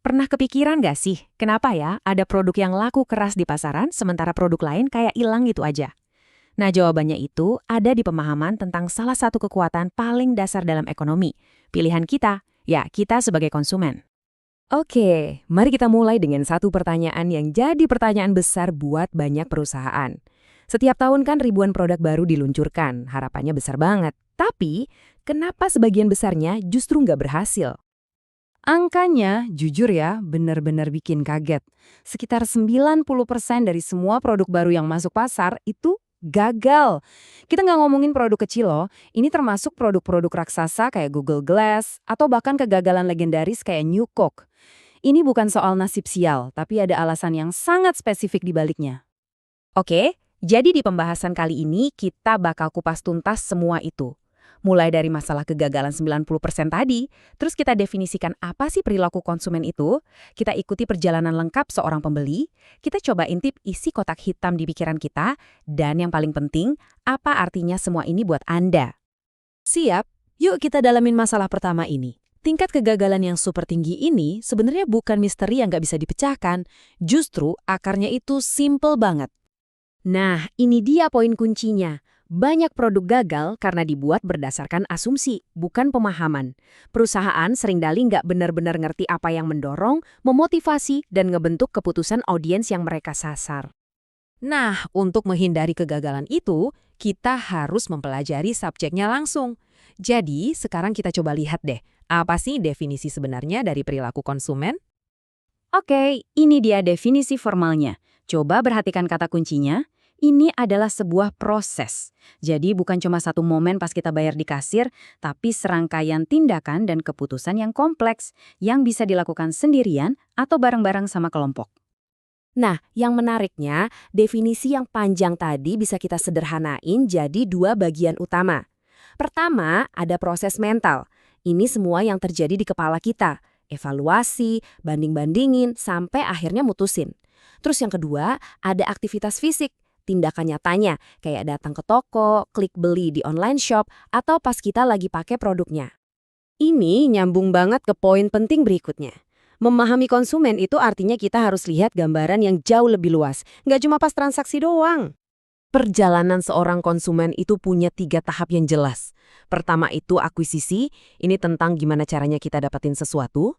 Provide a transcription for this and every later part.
Pernah kepikiran nggak sih, kenapa ya ada produk yang laku keras di pasaran sementara produk lain kayak hilang gitu aja? Nah, jawabannya itu ada di pemahaman tentang salah satu kekuatan paling dasar dalam ekonomi. Pilihan kita, ya kita sebagai konsumen. Oke, mari kita mulai dengan satu pertanyaan yang jadi pertanyaan besar buat banyak perusahaan. Setiap tahun kan ribuan produk baru diluncurkan, harapannya besar banget. Tapi, kenapa sebagian besarnya justru nggak berhasil? Angkanya, jujur ya, benar-benar bikin kaget. Sekitar 90% dari semua produk baru yang masuk pasar itu gagal. Kita nggak ngomongin produk kecil loh, ini termasuk produk-produk raksasa kayak Google Glass, atau bahkan kegagalan legendaris kayak New Coke. Ini bukan soal nasib sial, tapi ada alasan yang sangat spesifik di baliknya. Oke, jadi di pembahasan kali ini kita bakal kupas tuntas semua itu. Mulai dari masalah kegagalan 90% tadi, terus kita definisikan apa sih perilaku konsumen itu, kita ikuti perjalanan lengkap seorang pembeli, kita coba intip isi kotak hitam di pikiran kita, dan yang paling penting, apa artinya semua ini buat Anda. Siap, yuk kita dalamin masalah pertama ini. Tingkat kegagalan yang super tinggi ini sebenarnya bukan misteri yang nggak bisa dipecahkan, justru akarnya itu simple banget. Nah, ini dia poin kuncinya. Banyak produk gagal karena dibuat berdasarkan asumsi, bukan pemahaman. Perusahaan seringkali nggak benar-benar ngerti apa yang mendorong, memotivasi, dan ngebentuk keputusan audiens yang mereka sasar. Nah, untuk menghindari kegagalan itu, kita harus mempelajari subjeknya langsung. Jadi, sekarang kita coba lihat deh, apa sih definisi sebenarnya dari perilaku konsumen? Oke, ini dia definisi formalnya. Coba perhatikan kata kuncinya. Ini adalah sebuah proses. Jadi bukan cuma satu momen pas kita bayar di kasir, tapi serangkaian tindakan dan keputusan yang kompleks yang bisa dilakukan sendirian atau bareng-bareng sama kelompok. Nah, yang menariknya, definisi yang panjang tadi bisa kita sederhanain jadi dua bagian utama. Pertama, ada proses mental. Ini semua yang terjadi di kepala kita. Evaluasi, banding-bandingin, sampai akhirnya mutusin. Terus yang kedua, ada aktivitas fisik. Tindakan nyatanya, kayak datang ke toko, klik beli di online shop, atau pas kita lagi pakai produknya. Ini nyambung banget ke poin penting berikutnya. Memahami konsumen itu artinya kita harus lihat gambaran yang jauh lebih luas, nggak cuma pas transaksi doang. Perjalanan seorang konsumen itu punya 3 tahap yang jelas. Pertama itu akuisisi, ini tentang gimana caranya kita dapetin sesuatu.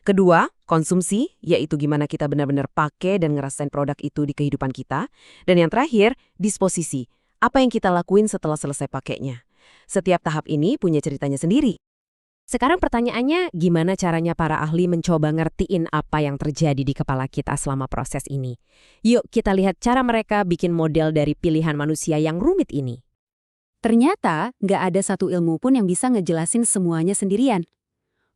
Kedua, konsumsi, yaitu gimana kita benar-benar pakai dan ngerasain produk itu di kehidupan kita. Dan yang terakhir, disposisi, apa yang kita lakuin setelah selesai pakainya. Setiap tahap ini punya ceritanya sendiri. Sekarang pertanyaannya, gimana caranya para ahli mencoba ngertiin apa yang terjadi di kepala kita selama proses ini? Yuk kita lihat cara mereka bikin model dari pilihan manusia yang rumit ini. Ternyata, nggak ada satu ilmu pun yang bisa ngejelasin semuanya sendirian.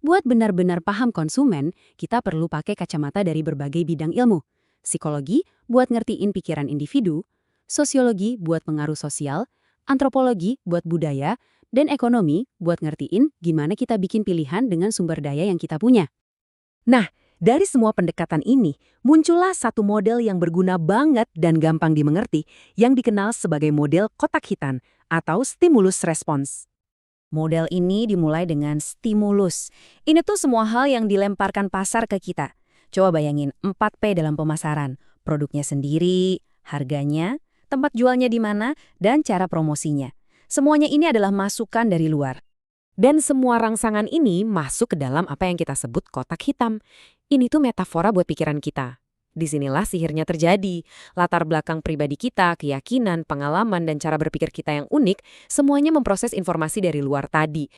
Buat benar-benar paham konsumen, kita perlu pakai kacamata dari berbagai bidang ilmu. Psikologi buat ngertiin pikiran individu, sosiologi buat pengaruh sosial, antropologi buat budaya, dan ekonomi buat ngertiin gimana kita bikin pilihan dengan sumber daya yang kita punya. Nah, dari semua pendekatan ini, muncullah satu model yang berguna banget dan gampang dimengerti yang dikenal sebagai model kotak hitam atau stimulus response. Model ini dimulai dengan stimulus. Ini tuh semua hal yang dilemparkan pasar ke kita. Coba bayangin 4P dalam pemasaran. Produknya sendiri, harganya, tempat jualnya di mana, dan cara promosinya. Semuanya ini adalah masukan dari luar. Dan semua rangsangan ini masuk ke dalam apa yang kita sebut kotak hitam. Ini tuh metafora buat pikiran kita. Disinilah sihirnya terjadi. Latar belakang pribadi kita, keyakinan, pengalaman, dan cara berpikir kita yang unik, semuanya memproses informasi dari luar tadi.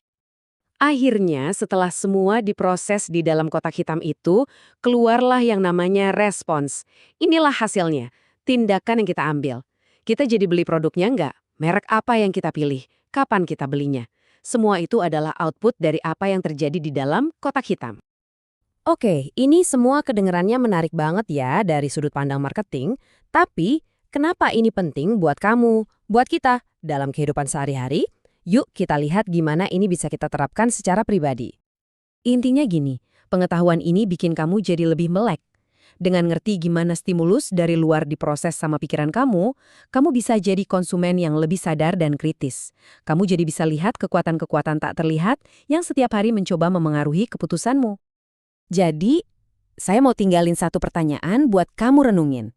Akhirnya, setelah semua diproses di dalam kotak hitam itu, keluarlah yang namanya respons. Inilah hasilnya, tindakan yang kita ambil. Kita jadi beli produknya nggak? Merek apa yang kita pilih? Kapan kita belinya? Semua itu adalah output dari apa yang terjadi di dalam kotak hitam. Oke, ini semua kedengarannya menarik banget ya dari sudut pandang marketing, tapi kenapa ini penting buat kamu, buat kita, dalam kehidupan sehari-hari? Yuk kita lihat gimana ini bisa kita terapkan secara pribadi. Intinya gini, pengetahuan ini bikin kamu jadi lebih melek. Dengan ngerti gimana stimulus dari luar diproses sama pikiran kamu bisa jadi konsumen yang lebih sadar dan kritis. Kamu jadi bisa lihat kekuatan-kekuatan tak terlihat yang setiap hari mencoba memengaruhi keputusanmu. Jadi, saya mau tinggalin satu pertanyaan buat kamu renungin.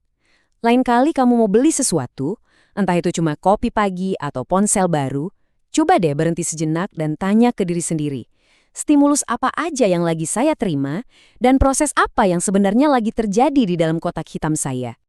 Lain kali kamu mau beli sesuatu, entah itu cuma kopi pagi atau ponsel baru, coba deh berhenti sejenak dan tanya ke diri sendiri. Stimulus apa aja yang lagi saya terima, dan proses apa yang sebenarnya lagi terjadi di dalam kotak hitam saya.